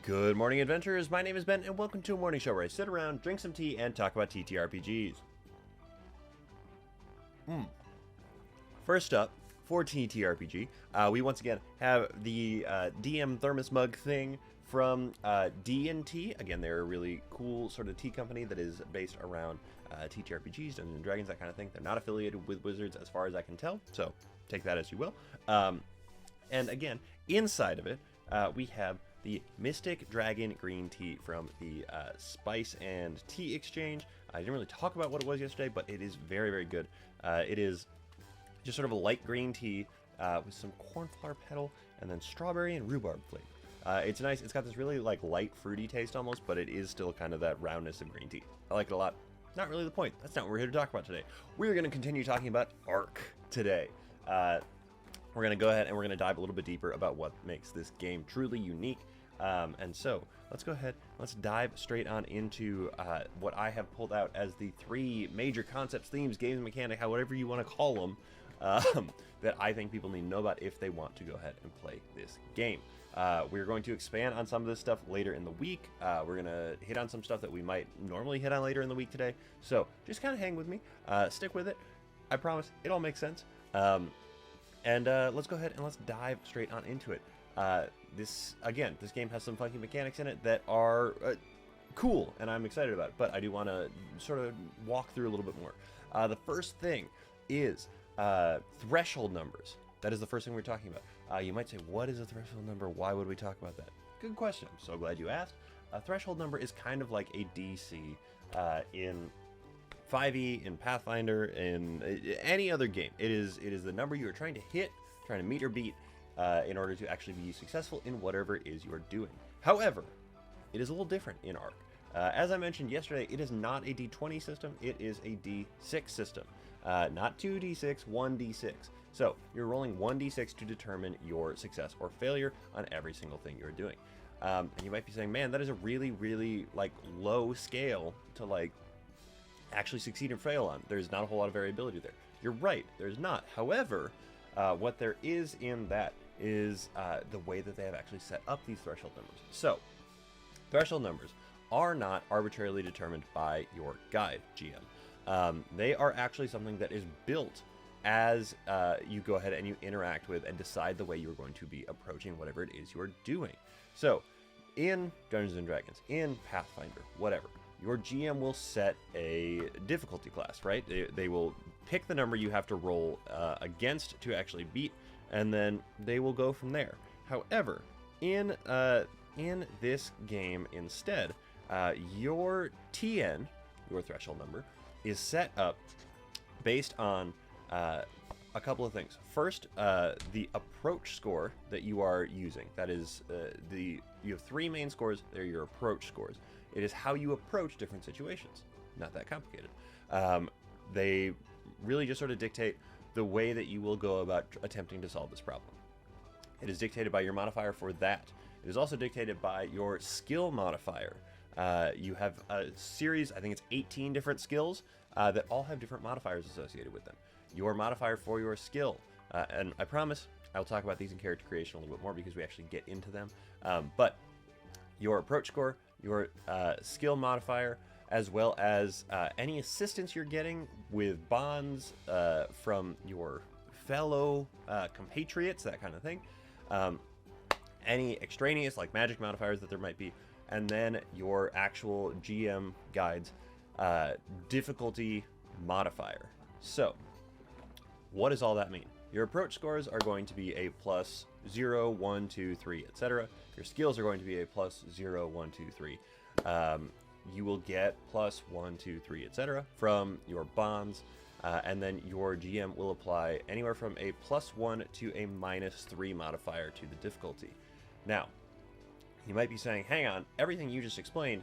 Good morning, adventurers. My name is Ben, and welcome to a morning show where I sit around, drink some tea, and talk about TTRPGs. First up, for TTRPG, we once again have the DM thermos mug thing from D&T. Again, they're a really cool sort of tea company that is based around TTRPGs, Dungeons & Dragons, that kind of thing. They're not affiliated with Wizards as far as I can tell, so take that as you will. And again, inside of it, we have the Mystic Dragon Green Tea from the Spice and Tea Exchange. I didn't really talk about what it was yesterday, but it is very, very good. It is just sort of a light green tea with some cornflower petal and then strawberry and rhubarb flavor. It's nice. It's got this really like light fruity taste almost, but it is still kind of that roundness of green tea. I like it a lot. Not really the point. That's not what we're here to talk about today. We're going to continue talking about ARK today. We're going to go ahead and we're going to dive a little bit deeper about what makes this game truly unique. And so let's go ahead, let's dive straight on into what I have pulled out as the three major concepts, themes, games, mechanic, whatever you want to call them, that I think people need to know about if they want to go ahead and play this game. We're going to expand on some of this stuff later in the week. We're going to hit on some stuff that we might normally hit on later in the week today. So just kind of hang with me, stick with it. I promise it all makes sense. And let's go ahead and let's dive straight on into it. This game has some funky mechanics in it that are cool, and I'm excited about it, but I do want to sort of walk through a little bit more. The first thing is threshold numbers. That is the first thing we're talking about. You might say, what is a threshold number? Why would we talk about that? Good question. I'm so glad you asked. A threshold number is kind of like a DC in 5e, in Pathfinder, in any other game. It is the number you are trying to hit, trying to meet or beat in order to actually be successful in whatever it is you are doing. However, it is a little different in ARK. As I mentioned yesterday, it is not a D20 system, it is a D6 system. Not 2d6, 1d6. So you're rolling 1d6 to determine your success or failure on every single thing you're doing. And you might be saying, man, that is a really, really like low scale to like actually succeed and fail on. There's not a whole lot of variability there. You're right, there's not. However, what there is in that is the way that they have actually set up these threshold numbers. So, threshold numbers are not arbitrarily determined by your guide, GM. They are actually something that is built as you go ahead and you interact with and decide the way you're going to be approaching whatever it is you're doing. So, in Dungeons & Dragons, in Pathfinder, whatever, your GM will set a difficulty class, right? They will pick the number you have to roll against to actually beat, and then they will go from there. However, in this game instead, your TN, your threshold number, is set up based on a couple of things. First, the approach score that you are using. That is, you have three main scores. They're your approach scores. It is how you approach different situations. Not that complicated. They really just sort of dictate the way that you will go about attempting to solve this problem. It is dictated by your modifier for that. It is also dictated by your skill modifier. You have a series, I think it's 18 different skills that all have different modifiers associated with them. Your modifier for your skill, and I promise I'll talk about these in character creation a little bit more because we actually get into them, but your approach score, your skill modifier, as well as any assistance you're getting with bonds from your fellow compatriots, that kind of thing. Any extraneous, like magic modifiers that there might be, and then your actual GM guides difficulty modifier. So, what does all that mean? Your approach scores are going to be a plus 0, 1, 2, 3, etc. Your skills are going to be a plus 0, 1, 2, 3. You will get plus 1, 2, 3, etc. from your bonds, and then your GM will apply anywhere from a plus 1 to a minus 3 modifier to the difficulty. Now, you might be saying, hang on, everything you just explained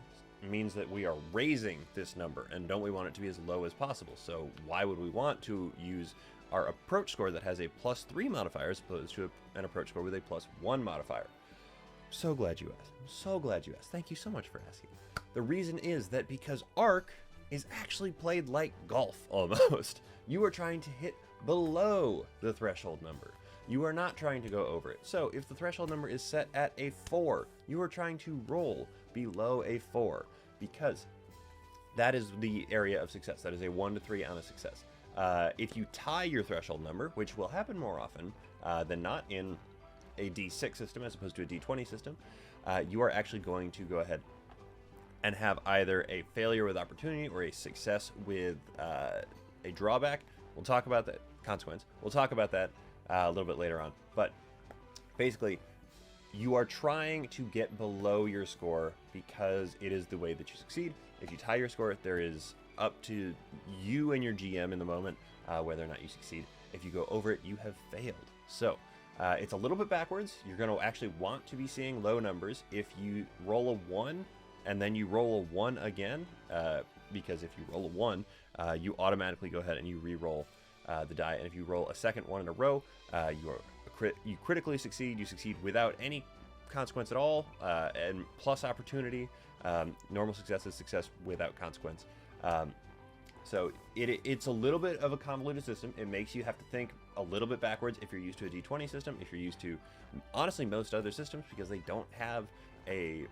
means that we are raising this number, and don't we want it to be as low as possible? So why would we want to use our approach score that has a plus 3 modifier as opposed to an approach score with a plus 1 modifier? So glad you asked. So glad you asked. Thank you so much for asking. The reason is that because ARK is actually played like golf almost. You are trying to hit below the threshold number. You are not trying to go over it. So if the threshold number is set at a 4, you are trying to roll below a 4 because that is the area of success. That is a 1 to 3 on a success. If you tie your threshold number, which will happen more often than not in a D6 system as opposed to a D20 system, you are actually going to go ahead and have either a failure with opportunity or a success with a drawback. We'll talk about that consequence. We'll talk about that a little bit later on. But basically, you are trying to get below your score because it is the way that you succeed. If you tie your score, there is up to you and your GM in the moment whether or not you succeed. If you go over it, you have failed. So it's a little bit backwards. You're going to actually want to be seeing low numbers. If you roll a 1 and then you roll a 1 again, because if you roll a 1, you automatically go ahead and you re-roll the die. And if you roll a second 1 in a row, you critically succeed. You succeed without any consequence at all, and plus opportunity. Normal success is success without consequence. So it's a little bit of a convoluted system. It makes you have to think a little bit backwards if you're used to a D20 system, if you're used to, honestly, most other systems, because they don't have a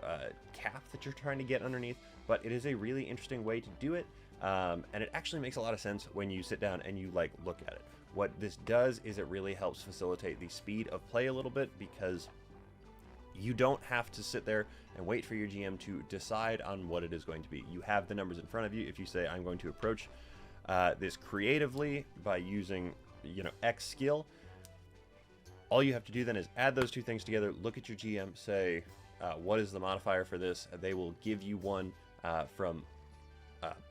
cap that you're trying to get underneath. But it is a really interesting way to do it, and it actually makes a lot of sense when you sit down and you look at it. What this does is it really helps facilitate the speed of play a little bit, because you don't have to sit there and wait for your GM to decide on what it is going to be. You have the numbers in front of you. If you say, I'm going to approach this creatively by using, X skill, all you have to do then is add those two things together, look at your GM, say, what is the modifier for this? They will give you one from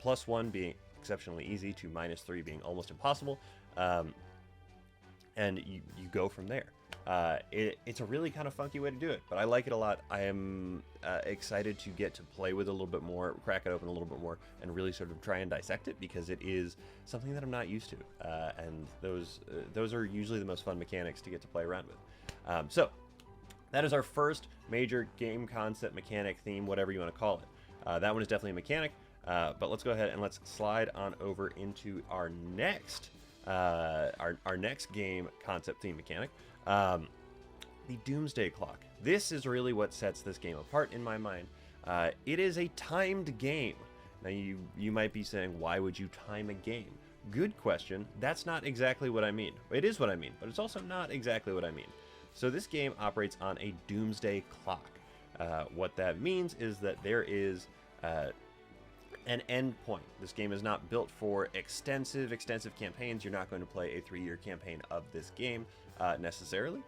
+1 being exceptionally easy to -3 being almost impossible. And you go from there. It's a really kind of funky way to do it, but I like it a lot. I am excited to get to play with it a little bit more, crack it open a little bit more, and really sort of try and dissect it, because it is something that I'm not used to. And those are usually the most fun mechanics to get to play around with. So that is our first major game concept, mechanic, theme, whatever you want to call it. That one is definitely a mechanic, but let's go ahead and let's slide on over into our next our next game concept, theme, mechanic, the Doomsday Clock. This is really what sets this game apart in my mind. It is a timed game. Now you might be saying, why would you time a game? Good question. That's not exactly what I mean. It is what I mean, but it's also not exactly what I mean. So this game operates on a Doomsday Clock. What that means is that there is an end point. This game is not built for extensive campaigns. You're not going to play a 3-year campaign of this game necessarily.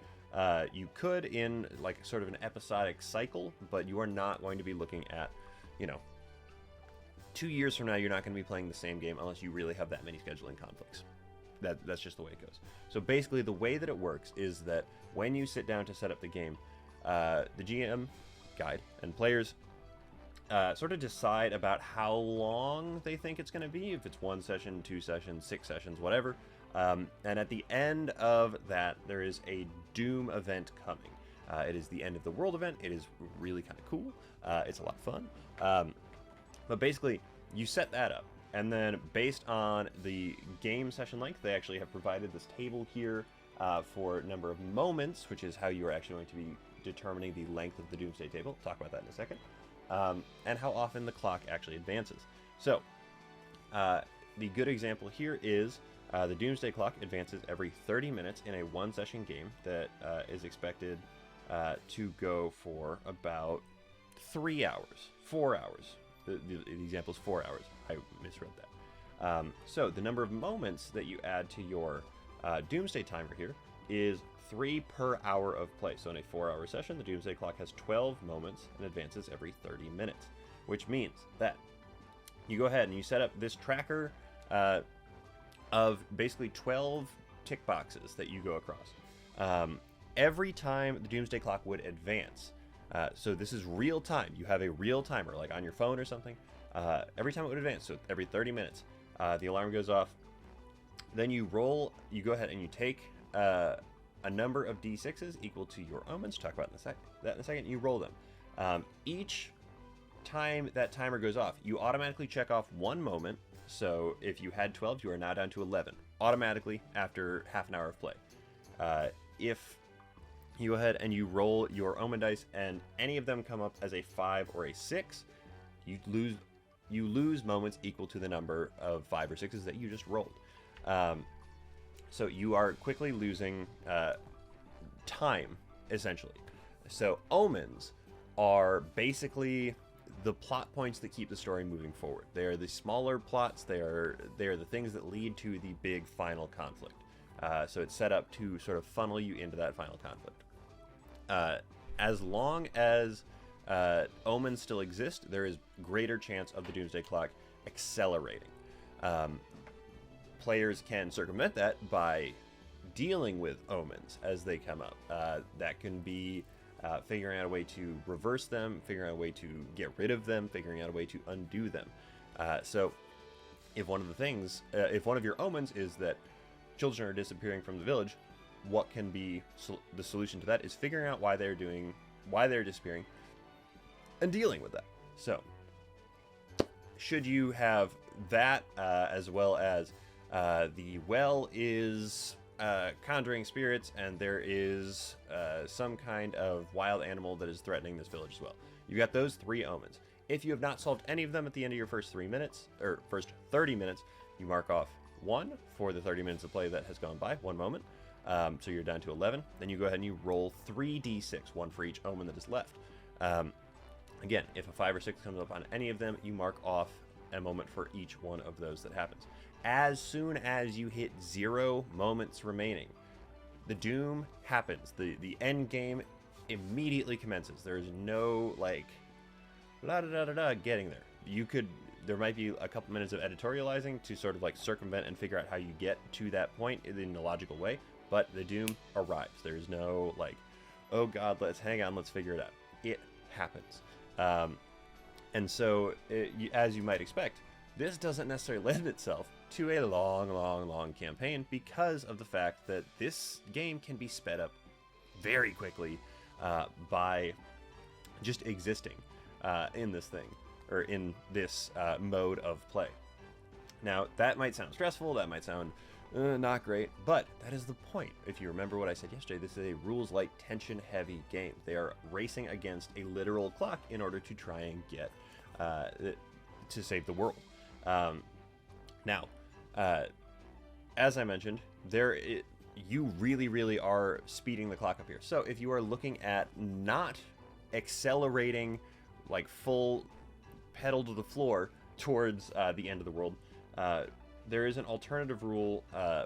You could in sort of an episodic cycle, but you are not going to be looking at, 2 years from now, you're not going to be playing the same game unless you really have that many scheduling conflicts. That's just the way it goes. So basically, the way that it works is that when you sit down to set up the game, the GM guide and players sort of decide about how long they think it's going to be, if it's 1 session, 2 sessions, 6 sessions, whatever. And at the end of that, there is a Doom event coming. It is the end of the world event. It is really kind of cool. It's a lot of fun. But basically, you set that up. And then based on the game session length, they actually have provided this table here for number of moments, which is how you're actually going to be determining the length of the Doomsday table. Talk about that in a second. And how often the clock actually advances. So, the good example here is the Doomsday Clock advances every 30 minutes in a 1-session game that is expected to go for about 3 hours, 4 hours. The example is 4 hours. I misread that. So the number of moments that you add to your Doomsday timer here is 3 per hour of play. So in a 4-hour session, the Doomsday Clock has 12 moments and advances every 30 minutes, which means that you go ahead and you set up this tracker of basically 12 tick boxes that you go across. Every time the Doomsday Clock would advance, so this is real time. You have a real timer, like on your phone or something. Every time it would advance, so every 30 minutes, the alarm goes off. Then you roll, you go ahead and you take a number of D6s equal to your omens. Talk about that in a second. You roll them. Each time that timer goes off, you automatically check off 1 moment. So if you had 12, you are now down to 11 automatically after half an hour of play. if you go ahead and you roll your omen dice, and any of them come up as a 5 or a 6, you lose moments equal to the number of 5 or 6s that you just rolled. So you are quickly losing time, essentially. So omens are basically the plot points that keep the story moving forward. They are the smaller plots. They are the things that lead to the big final conflict. So it's set up to sort of funnel you into that final conflict. As long as omens still exist, there is greater chance of the Doomsday Clock accelerating. Players can circumvent that by dealing with omens as they come up. That can be figuring out a way to reverse them, figuring out a way to get rid of them, figuring out a way to undo them. So if one of your omens is that children are disappearing from the village, what can be the solution to that is figuring out why they're disappearing and dealing with that. So should you have that, as well as the well is conjuring spirits, and there is some kind of wild animal that is threatening this village as well. You got those 3 omens. If you have not solved any of them at the end of your first 3 minutes, or first 30 minutes, you mark off 1 for the 30 minutes of play that has gone by, 1 moment. So you're down to 11. Then you go ahead and you roll 3d6, 1 for each omen that is left. Again, if a 5 or 6 comes up on any of them, you mark off a moment for each one of those that happens. As soon as you hit 0 moments remaining, the doom happens. The end game immediately commences. There's no like getting there. There might be a couple minutes of editorializing to sort of like circumvent and figure out how you get to that point in a logical way, but the doom arrives. There's no like, oh god, let's figure it out. It happens. And so, as you might expect, this doesn't necessarily lend itself to a long campaign because of the fact that this game can be sped up very quickly by just existing in this thing, or in this mode of play. Now, that might sound stressful, that might sound not great, but that is the point. If you remember what I said yesterday, this is a rules-light, tension-heavy game. They are racing against a literal clock in order to try and get to save the world. Now, as I mentioned, you really are speeding the clock up here. So if you are looking at not accelerating like full pedal to the floor towards the end of the world, there is an alternative rule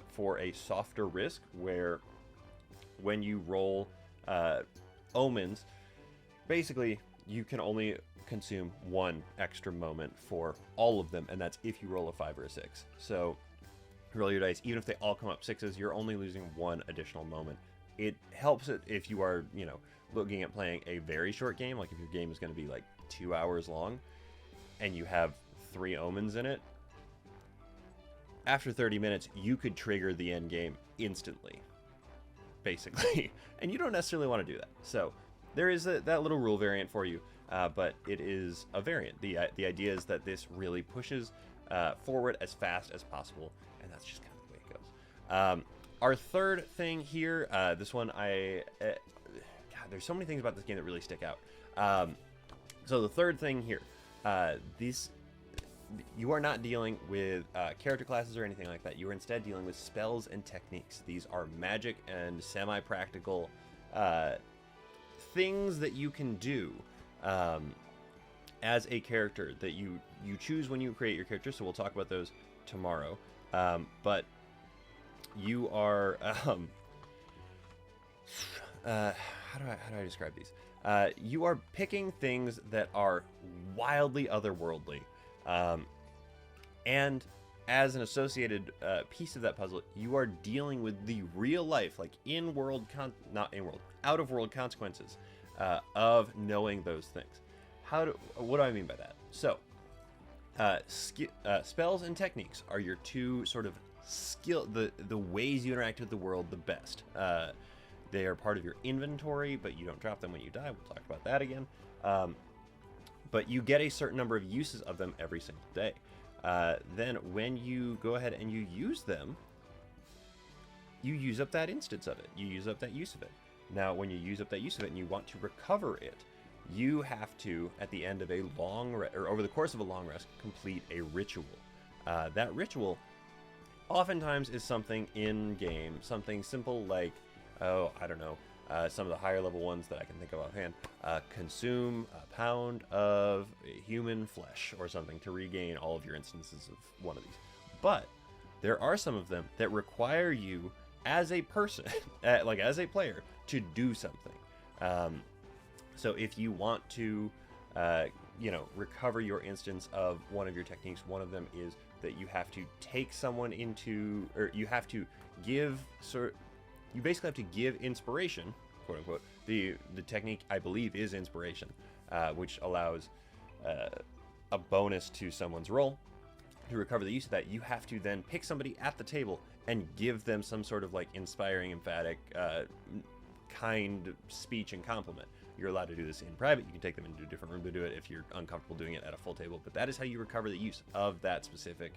for a softer risk where when you roll omens, basically you can only consume 1 extra moment for all of them, and that's if you roll a 5 or a 6. So roll your dice, even if they all come up 6s, you're only losing 1 additional moment. It helps it if you are, looking at playing a very short game, like if your game is going to be like 2 hours long and you have 3 omens in it. After 30 minutes, you could trigger the end game instantly, basically, and you don't necessarily want to do that. So there is that little rule variant for you, but it is a variant. The idea is that this really pushes forward as fast as possible, and that's just kind of the way it goes. Our third thing here, this one God, there's so many things about this game that really stick out. So the third thing here, you are not dealing with character classes or anything like that. You are instead dealing with spells and techniques. These are magic and semi-practical things that you can do as a character that you choose when you create your character. So we'll talk about those tomorrow. But you are how do I describe these? You are picking things that are wildly otherworldly. And as an associated piece of that puzzle, you are dealing with the real life, like out of world consequences of knowing those things. What do I mean by that? So, spells and techniques are your 2 sort of the ways you interact with the world the best. They are part of your inventory, but you don't drop them when you die. We'll talk about that again. But you get a certain number of uses of them every single day. Then when you go ahead and you use them, you use up that instance of it. You use up that use of it. Now, when you use up that use of it and you want to recover it, you have to, at the end of a long rest, or over the course of a long rest, complete a ritual. That ritual oftentimes is something in-game, something simple like, oh, I don't know, some of the higher level ones that I can think of offhand, consume a pound of human flesh or something to regain all of your instances of one of these. But there are some of them that require you as a person, like as a player, to do something. So if you want to, recover your instance of one of your techniques, one of them is that you have to take someone into, or you have to give, you basically have to give inspiration, quote unquote. The technique, I believe, is inspiration, which allows a bonus to someone's roll. To recover the use of that, you have to then pick somebody at the table and give them some sort of like inspiring, emphatic, kind speech and compliment. You're allowed to do this in private. You can take them into a different room to do it if you're uncomfortable doing it at a full table. But that is how you recover the use of that specific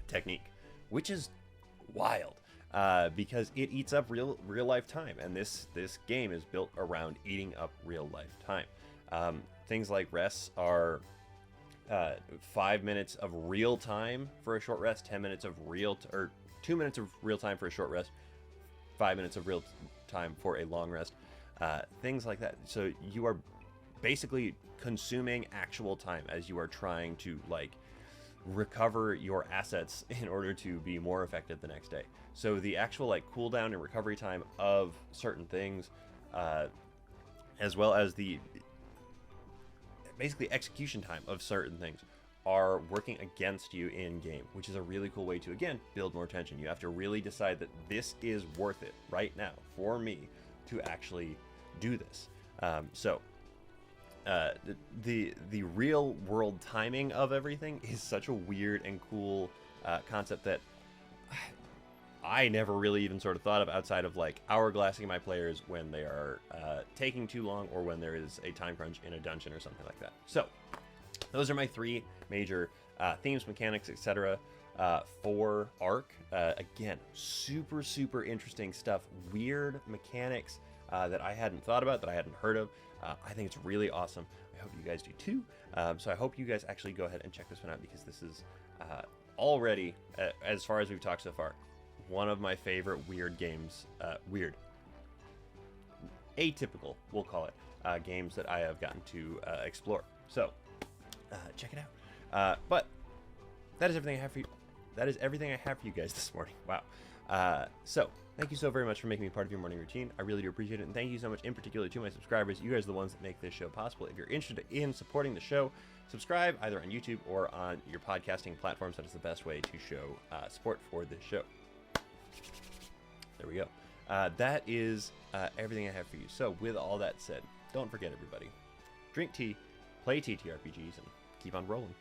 technique, which is wild because it eats up real life time, and this game is built around eating up real life time. Things like rests are 5 minutes of real time for a short rest, 10 minutes of or 2 minutes of real time for a short rest, 5 minutes of real time for a long rest. Things like that. So you are basically consuming actual time as you are trying to like recover your assets in order to be more effective the next day. So the actual like cooldown and recovery time of certain things, as well as the basically execution time of certain things, are working against you in game, which is a really cool way to, again, build more tension. You have to really decide that this is worth it right now for me to actually do this. The real world timing of everything is such a weird and cool concept that I never really even sort of thought of outside of like hourglassing my players when they are taking too long, or when there is a time crunch in a dungeon or something like that. So those are my 3 major themes, mechanics, etc. For Ark. Again, super interesting stuff, weird mechanics that I hadn't thought about, that I hadn't heard of. I think it's really awesome. I hope you guys do too. So I hope you guys actually go ahead and check this one out, because this is already, as far as we've talked so far, one of my favorite weird games. Atypical, we'll call it, games that I have gotten to explore. So check it out. But that is everything I have for you. That is everything I have for you guys this morning. Wow. So thank you so very much for making me part of your morning routine. I really do appreciate it. And thank you so much in particular to my subscribers. You guys are the ones that make this show possible. If you're interested in supporting the show, subscribe either on YouTube or on your podcasting platforms. That is the best way to show support for this show. There we go. That is everything I have for you. So with all that said, don't forget, everybody, drink tea, play TTRPGs, and keep on rolling.